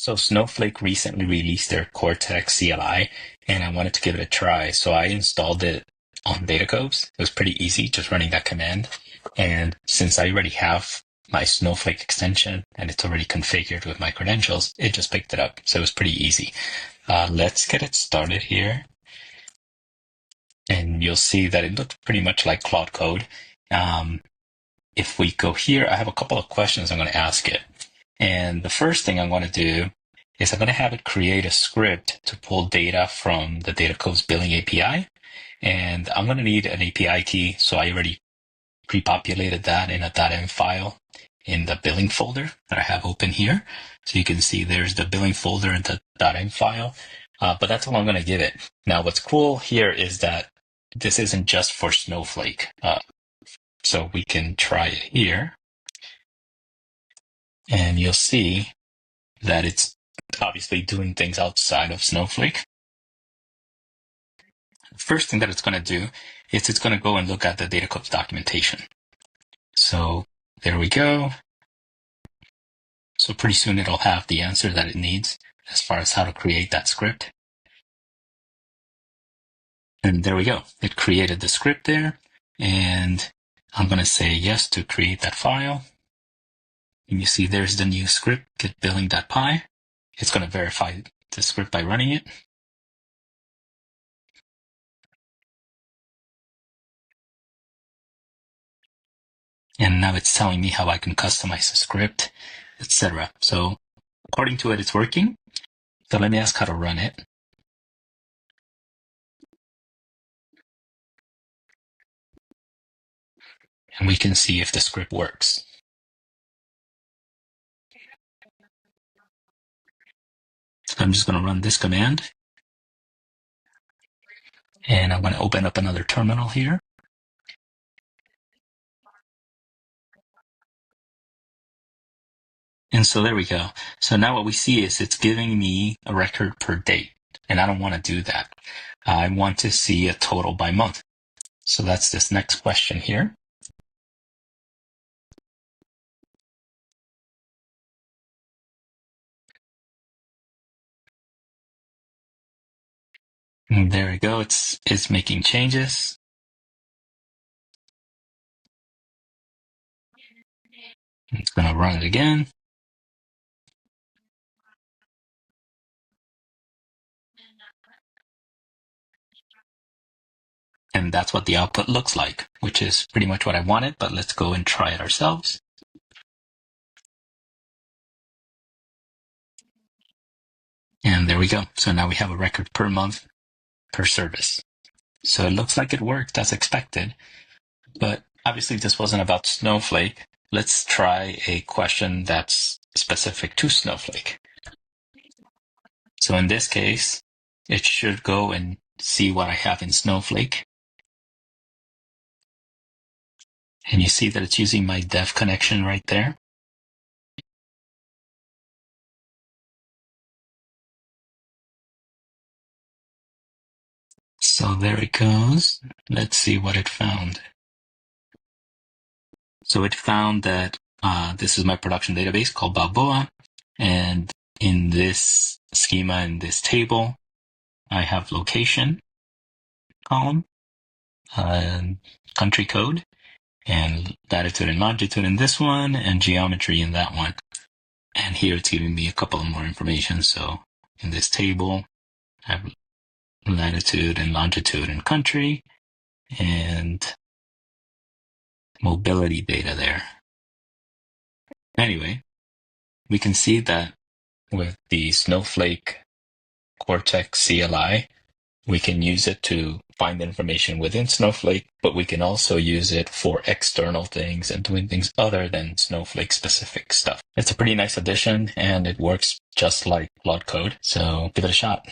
So Snowflake recently released their Cortex CLI, and I wanted to give it a try. So I installed it on Datacoves. It was pretty easy, just running that command. And since I already have my Snowflake extension and it's already configured with my credentials, it just picked it up. So it was pretty easy. Let's get it started here. And you'll see that it looks pretty much like Claude Code. If we go here, I have a couple of questions I'm going to ask it. And the first thing I'm going to do is I'm going to have it create a script to pull data from the Datacoves billing API. And I'm going to need an API key. So I already pre-populated that in a .env file in the billing folder that I have open here. So you can see there's the billing folder in the .env file. But that's all I'm going to give it. Now, what's cool here is that this isn't just for Snowflake. So we can try it here. And you'll see that it's obviously doing things outside of Snowflake. The first thing that it's going to do is it's going to go and look at the Datacoves documentation. So there we go. So pretty soon it'll have the answer that it needs as far as how to create that script. And there we go. It created the script there. And I'm going to say yes to create that file. And you see there's the new script, getbilling.py. It's going to verify the script by running it. And now it's telling me how I can customize the script, etc. So according to it, it's working. So let me ask how to run it. And we can see if the script works. So I'm just going to run this command. And I'm going to open up another terminal here. And so there we go. So now what we see is it's giving me a record per date. And I don't want to do that. I want to see a total by month. So that's this next question here. And there we go. It's making changes. It's going to run it again. And that's what the output looks like, which is pretty much what I wanted, but let's go and try it ourselves. And there we go. So now we have a record per month per service. So it looks like it worked as expected, but obviously this wasn't about Snowflake. Let's try a question that's specific to Snowflake. So in this case, it should go and see what I have in Snowflake. And you see that it's using my dev connection right there. So there it goes. Let's see what it found. So it found that this is my production database called Balboa. And in this schema, in this table, I have location column, country code, and latitude and longitude in this one, and geometry in that one. And here it's giving me a couple of more information. So in this table, I have latitude and longitude and country, and mobility data there. Anyway, we can see that with the Snowflake Cortex CLI, we can use it to find information within Snowflake, but we can also use it for external things and doing things other than Snowflake specific stuff. It's a pretty nice addition and it works just like Claude Code, so give it a shot.